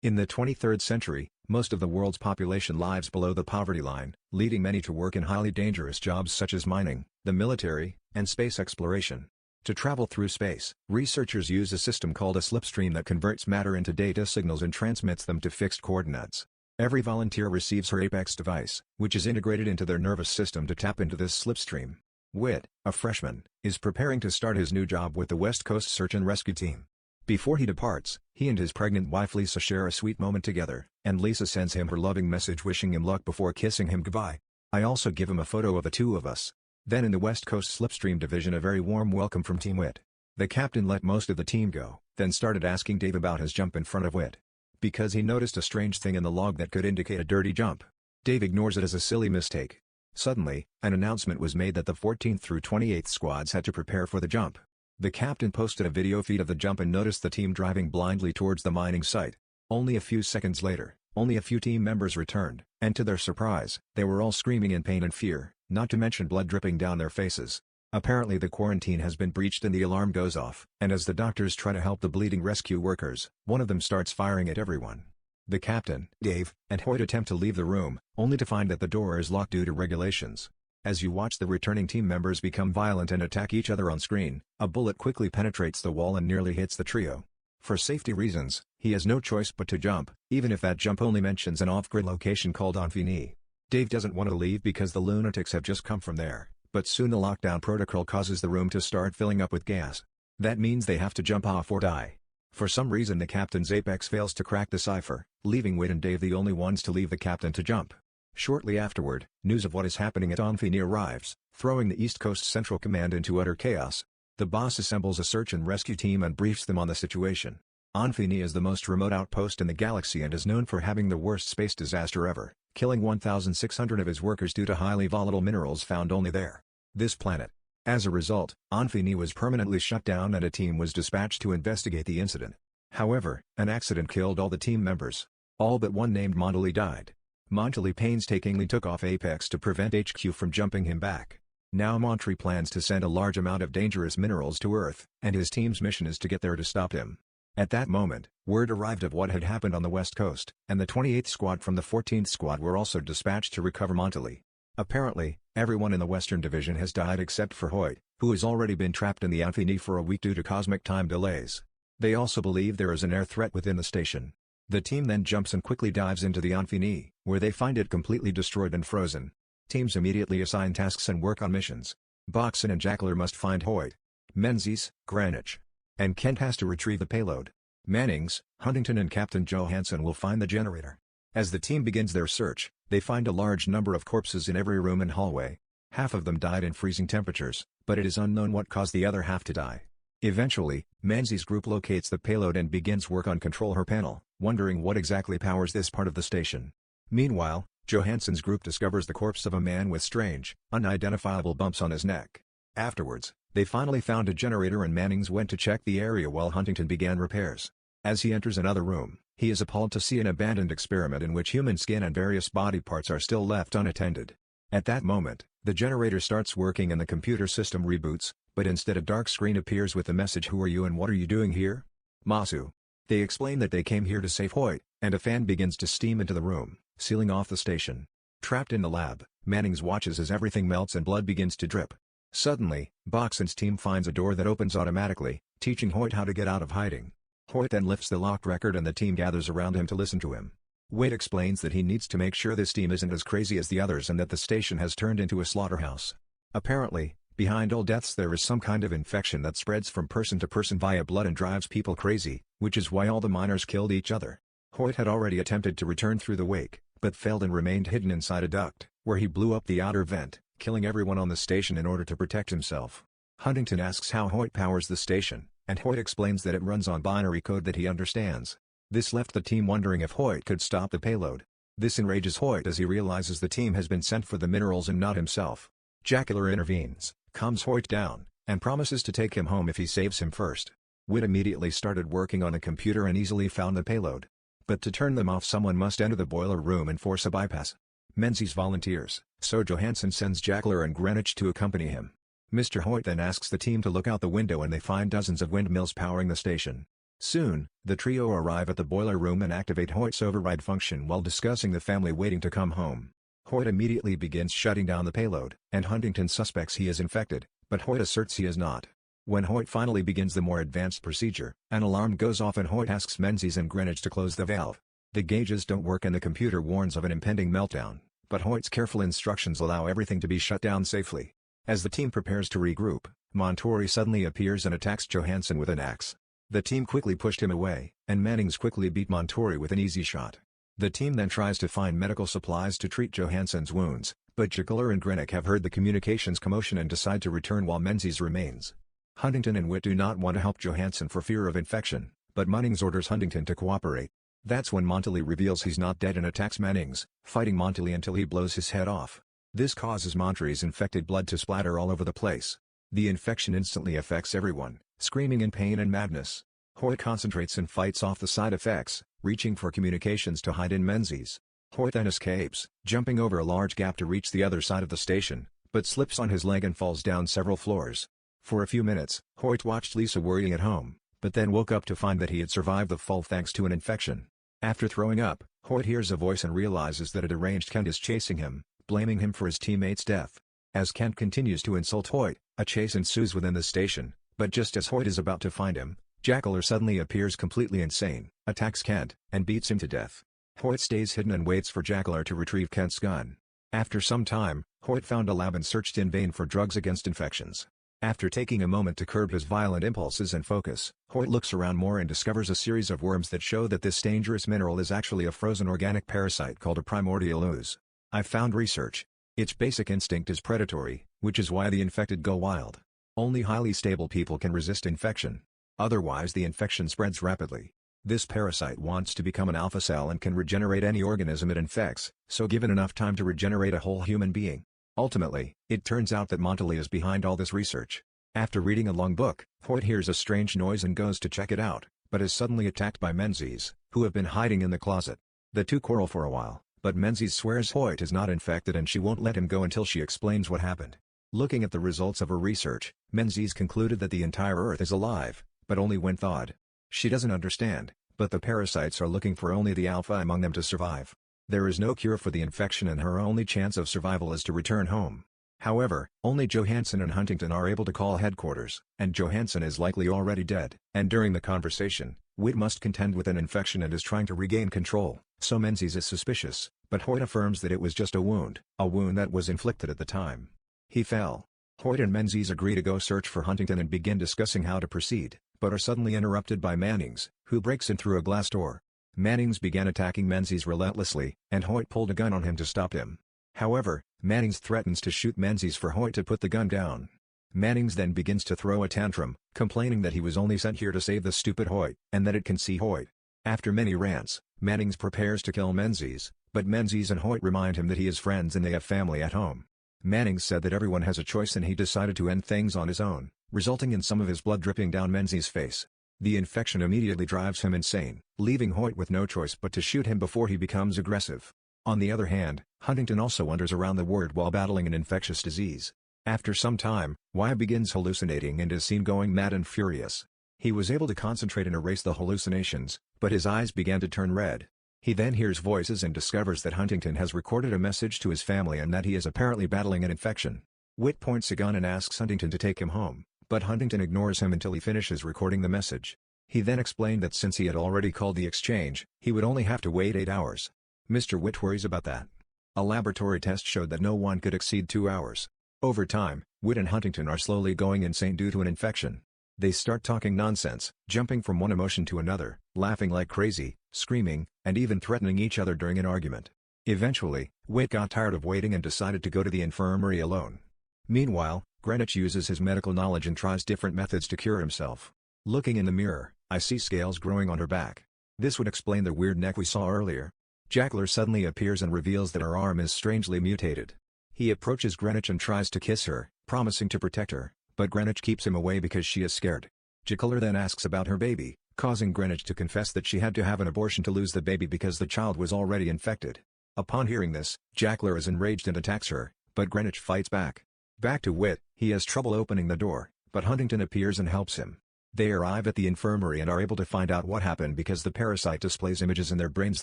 In the 23rd century, most of the world's population lives below the poverty line, leading many to work in highly dangerous jobs such as mining, the military, and space exploration. To travel through space, researchers use a system called a slipstream that converts matter into data signals and transmits them to fixed coordinates. Every volunteer receives her Apex device, which is integrated into their nervous system to tap into this slipstream. Whit, a freshman, is preparing to start his new job with the West Coast Search and Rescue Team. Before he departs, he and his pregnant wife Lisa share a sweet moment together, and Lisa sends him her loving message wishing him luck before kissing him goodbye. I also give him a photo of the two of us. Then in the West Coast Slipstream division, a very warm welcome from Team Whit. The captain let most of the team go, then started asking Dave about his jump in front of Whit. Because he noticed a strange thing in the log that could indicate a dirty jump. Dave ignores it as a silly mistake. Suddenly, an announcement was made that the 14th through 28th squads had to prepare for the jump. The captain posted a video feed of the jump and noticed the team driving blindly towards the mining site. Only a few seconds later, only a few team members returned, and to their surprise, they were all screaming in pain and fear, not to mention blood dripping down their faces. Apparently the quarantine has been breached and the alarm goes off, and as the doctors try to help the bleeding rescue workers, one of them starts firing at everyone. The captain, Dave, and Hoyt attempt to leave the room, only to find that the door is locked due to regulations. As you watch the returning team members become violent and attack each other on screen, a bullet quickly penetrates the wall and nearly hits the trio. For safety reasons, he has no choice but to jump, even if that jump only mentions an off-grid location called Infini. Dave doesn't want to leave because the lunatics have just come from there, but soon the lockdown protocol causes the room to start filling up with gas. That means they have to jump off or die. For some reason the captain's Apex fails to crack the cipher, leaving Whit and Dave the only ones to leave the captain to jump. Shortly afterward, news of what is happening at Infini arrives, throwing the East Coast Central Command into utter chaos. The boss assembles a search and rescue team and briefs them on the situation. Infini is the most remote outpost in the galaxy and is known for having the worst space disaster ever, killing 1,600 of his workers due to highly volatile minerals found only there. This planet. As a result, Infini was permanently shut down and a team was dispatched to investigate the incident. However, an accident killed all the team members. All but one named Montley died. Montley painstakingly took off Apex to prevent HQ from jumping him back. Now Montley plans to send a large amount of dangerous minerals to Earth, and his team's mission is to get there to stop him. At that moment, word arrived of what had happened on the West Coast, and the 28th Squad from the 14th Squad were also dispatched to recover Montley. Apparently, everyone in the Western Division has died except for Hoyt, who has already been trapped in the Infini for a week due to cosmic time delays. They also believe there is an air threat within the station. The team then jumps and quickly dives into the Infini, where they find it completely destroyed and frozen. Teams immediately assign tasks and work on missions. Boxon and Jackler must find Hoyt. Menzies, Greenwich, and Kent has to retrieve the payload. Mannings, Huntington and Captain Johansson will find the generator. As the team begins their search, they find a large number of corpses in every room and hallway. Half of them died in freezing temperatures, but it is unknown what caused the other half to die. Eventually, Menzies' group locates the payload and begins work on control her panel, wondering what exactly powers this part of the station. Meanwhile, Johansson's group discovers the corpse of a man with strange, unidentifiable bumps on his neck. Afterwards, they finally found a generator and Mannings went to check the area while Huntington began repairs. As he enters another room, he is appalled to see an abandoned experiment in which human skin and various body parts are still left unattended. At that moment, the generator starts working and the computer system reboots, but instead a dark screen appears with the message "Who are you and what are you doing here? Masu." They explain that they came here to save Hoyt, and a fan begins to steam into the room, sealing off the station. Trapped in the lab, Mannings watches as everything melts and blood begins to drip. Suddenly, Boxon's team finds a door that opens automatically, teaching Hoyt how to get out of hiding. Hoyt then lifts the locked record and the team gathers around him to listen to him. Whit explains that he needs to make sure this team isn't as crazy as the others and that the station has turned into a slaughterhouse. Apparently, behind all deaths there is some kind of infection that spreads from person to person via blood and drives people crazy, which is why all the miners killed each other. Hoyt had already attempted to return through the wake, but failed and remained hidden inside a duct, where he blew up the outer vent, killing everyone on the station in order to protect himself. Huntington asks how Hoyt powers the station, and Hoyt explains that it runs on binary code that he understands. This left the team wondering if Hoyt could stop the payload. This enrages Hoyt as he realizes the team has been sent for the minerals and not himself. Jackler intervenes, calms Hoyt down, and promises to take him home if he saves him first. Whit immediately started working on a computer and easily found the payload. But to turn them off someone must enter the boiler room and force a bypass. Menzies volunteers, so Johansson sends Jackler and Greenwich to accompany him. Mr. Hoyt then asks the team to look out the window and they find dozens of windmills powering the station. Soon, the trio arrive at the boiler room and activate Hoyt's override function while discussing the family waiting to come home. Hoyt immediately begins shutting down the payload, and Huntington suspects he is infected, but Hoyt asserts he is not. When Hoyt finally begins the more advanced procedure, an alarm goes off and Hoyt asks Menzies and Greenwich to close the valve. The gauges don't work and the computer warns of an impending meltdown, but Hoyt's careful instructions allow everything to be shut down safely. As the team prepares to regroup, Montori suddenly appears and attacks Johansson with an axe. The team quickly pushed him away, and Mannings quickly beat Montori with an easy shot. The team then tries to find medical supplies to treat Johansson's wounds, but Juggler and Greenwich have heard the communications commotion and decide to return while Menzies remains. Huntington and Whit do not want to help Johansson for fear of infection, but Mannings orders Huntington to cooperate. That's when Montilly reveals he's not dead and attacks Mannings, fighting Montilly until he blows his head off. This causes Montilly's infected blood to splatter all over the place. The infection instantly affects everyone, screaming in pain and madness. Hoyt concentrates and fights off the side effects, reaching for communications to hide in Menzies. Hoyt then escapes, jumping over a large gap to reach the other side of the station, but slips on his leg and falls down several floors. For a few minutes, Hoyt watched Lisa worrying at home, but then woke up to find that he had survived the fall thanks to an infection. After throwing up, Hoyt hears a voice and realizes that a deranged Kent is chasing him, blaming him for his teammate's death. As Kent continues to insult Hoyt, a chase ensues within the station, but just as Hoyt is about to find him, Juggler suddenly appears completely insane, attacks Kent, and beats him to death. Hoyt stays hidden and waits for Juggler to retrieve Kent's gun. After some time, Hoyt found a lab and searched in vain for drugs against infections. After taking a moment to curb his violent impulses and focus, Hoyt looks around more and discovers a series of worms that show that this dangerous mineral is actually a frozen organic parasite called a primordial ooze. I found research. Its basic instinct is predatory, which is why the infected go wild. Only highly stable people can resist infection. Otherwise the infection spreads rapidly. This parasite wants to become an alpha cell and can regenerate any organism it infects, so given enough time to regenerate a whole human being. Ultimately, it turns out that Montilly is behind all this research. After reading a long book, Hoyt hears a strange noise and goes to check it out, but is suddenly attacked by Menzies, who have been hiding in the closet. The two quarrel for a while, but Menzies swears Hoyt is not infected and she won't let him go until she explains what happened. Looking at the results of her research, Menzies concluded that the entire Earth is alive, but only when thawed. She doesn't understand, but the parasites are looking for only the alpha among them to survive. There is no cure for the infection and her only chance of survival is to return home. However, only Johansson and Huntington are able to call headquarters, and Johansson is likely already dead. And during the conversation, Whit must contend with an infection and is trying to regain control, so Menzies is suspicious, but Hoyt affirms that it was just a wound that was inflicted at the time he fell. Hoyt and Menzies agree to go search for Huntington and begin discussing how to proceed, but are suddenly interrupted by Mannings, who breaks in through a glass door. Mannings began attacking Menzies relentlessly, and Hoyt pulled a gun on him to stop him. However, Mannings threatens to shoot Menzies for Hoyt to put the gun down. Mannings then begins to throw a tantrum, complaining that he was only sent here to save the stupid Hoyt, and that it can see Hoyt. After many rants, Mannings prepares to kill Menzies, but Menzies and Hoyt remind him that he is friends and they have family at home. Mannings said that everyone has a choice and he decided to end things on his own, resulting in some of his blood dripping down Menzies' face. The infection immediately drives him insane, leaving Hoyt with no choice but to shoot him before he becomes aggressive. On the other hand, Huntington also wanders around the ward while battling an infectious disease. After some time, Whit begins hallucinating and is seen going mad and furious. He was able to concentrate and erase the hallucinations, but his eyes began to turn red. He then hears voices and discovers that Huntington has recorded a message to his family and that he is apparently battling an infection. Whit points a gun and asks Huntington to take him home, but Huntington ignores him until he finishes recording the message. He then explained that since he had already called the exchange, he would only have to wait 8 hours. Mr. Whit worries about that. A laboratory test showed that no one could exceed 2 hours. Over time, Whit and Huntington are slowly going insane due to an infection. They start talking nonsense, jumping from one emotion to another, laughing like crazy, screaming, and even threatening each other during an argument. Eventually, Whit got tired of waiting and decided to go to the infirmary alone. Meanwhile, Greenwich uses his medical knowledge and tries different methods to cure himself. Looking in the mirror, I see scales growing on her back. This would explain the weird neck we saw earlier. Juggler suddenly appears and reveals that her arm is strangely mutated. He approaches Greenwich and tries to kiss her, promising to protect her, but Greenwich keeps him away because she is scared. Juggler then asks about her baby, causing Greenwich to confess that she had to have an abortion to lose the baby because the child was already infected. Upon hearing this, Juggler is enraged and attacks her, but Greenwich fights back. Back to Whit, he has trouble opening the door, but Huntington appears and helps him. They arrive at the infirmary and are able to find out what happened because the parasite displays images in their brains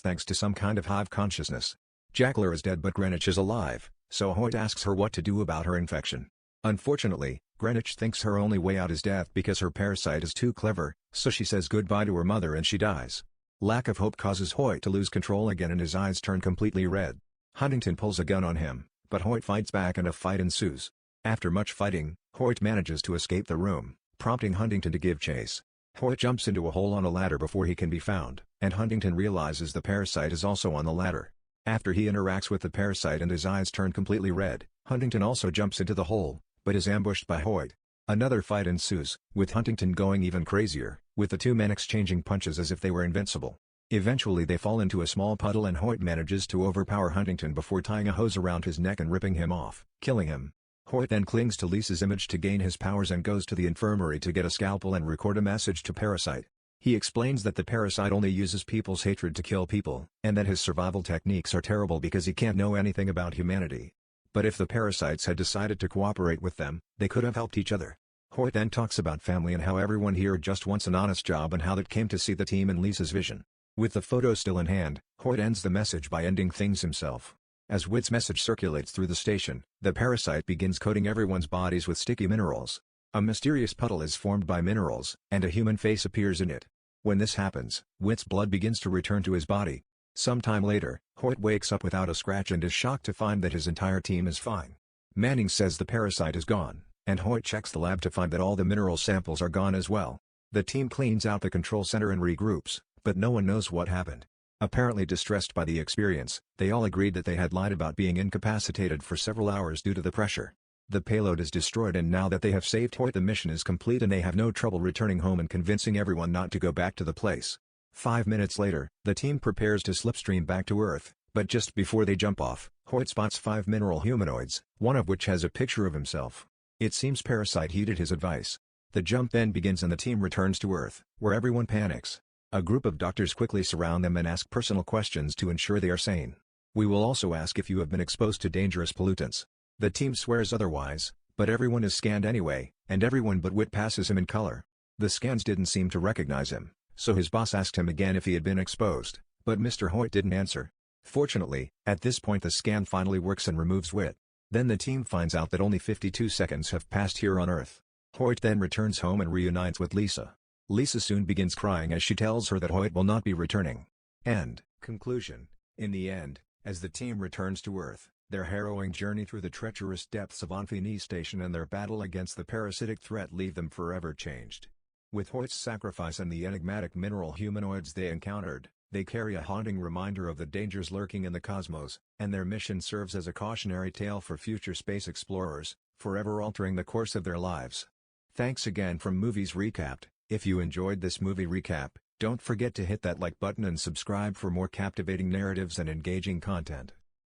thanks to some kind of hive consciousness. Jackler is dead but Greenwich is alive, so Hoyt asks her what to do about her infection. Unfortunately, Greenwich thinks her only way out is death because her parasite is too clever, so she says goodbye to her mother and she dies. Lack of hope causes Hoyt to lose control again and his eyes turn completely red. Huntington pulls a gun on him, but Hoyt fights back and a fight ensues. After much fighting, Hoyt manages to escape the room, prompting Huntington to give chase. Hoyt jumps into a hole on a ladder before he can be found, and Huntington realizes the parasite is also on the ladder. After he interacts with the parasite and his eyes turn completely red, Huntington also jumps into the hole, but is ambushed by Hoyt. Another fight ensues, with Huntington going even crazier, with the two men exchanging punches as if they were invincible. Eventually they fall into a small puddle and Hoyt manages to overpower Huntington before tying a hose around his neck and ripping him off, killing him. Hoyt then clings to Lisa's image to gain his powers and goes to the infirmary to get a scalpel and record a message to Parasite. He explains that the parasite only uses people's hatred to kill people, and that his survival techniques are terrible because he can't know anything about humanity. But if the parasites had decided to cooperate with them, they could have helped each other. Hoyt then talks about family and how everyone here just wants an honest job and how that came to see the team in Lisa's vision. With the photo still in hand, Hoyt ends the message by ending things himself. As Whit's message circulates through the station, the parasite begins coating everyone's bodies with sticky minerals. A mysterious puddle is formed by minerals, and a human face appears in it. When this happens, Whit's blood begins to return to his body. Sometime later, Hoyt wakes up without a scratch and is shocked to find that his entire team is fine. Manning says the parasite is gone, and Hoyt checks the lab to find that all the mineral samples are gone as well. The team cleans out the control center and regroups, but no one knows what happened. Apparently distressed by the experience, they all agreed that they had lied about being incapacitated for several hours due to the pressure. The payload is destroyed and now that they have saved Hoyt the mission is complete and they have no trouble returning home and convincing everyone not to go back to the place. 5 minutes later, the team prepares to slipstream back to Earth, but just before they jump off, Hoyt spots 5 mineral humanoids, one of which has a picture of himself. It seems Parasite heeded his advice. The jump then begins and the team returns to Earth, where everyone panics. A group of doctors quickly surround them and ask personal questions to ensure they are sane. We will also ask if you have been exposed to dangerous pollutants. The team swears otherwise, but everyone is scanned anyway, and everyone but Whit passes him in color. The scans didn't seem to recognize him, so his boss asked him again if he had been exposed, but Mr. Hoyt didn't answer. Fortunately, at this point the scan finally works and removes Whit. Then the team finds out that only 52 seconds have passed here on Earth. Hoyt then returns home and reunites with Lisa. Lisa soon begins crying as she tells her that Hoyt will not be returning. End. Conclusion. In the end, as the team returns to Earth, their harrowing journey through the treacherous depths of Infini Station and their battle against the parasitic threat leave them forever changed. With Hoyt's sacrifice and the enigmatic mineral humanoids they encountered, they carry a haunting reminder of the dangers lurking in the cosmos, and their mission serves as a cautionary tale for future space explorers, forever altering the course of their lives. Thanks again from Movies Recapped. If you enjoyed this movie recap, don't forget to hit that like button and subscribe for more captivating narratives and engaging content.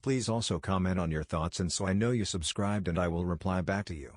Please also comment on your thoughts and so I know you subscribed and I will reply back to you.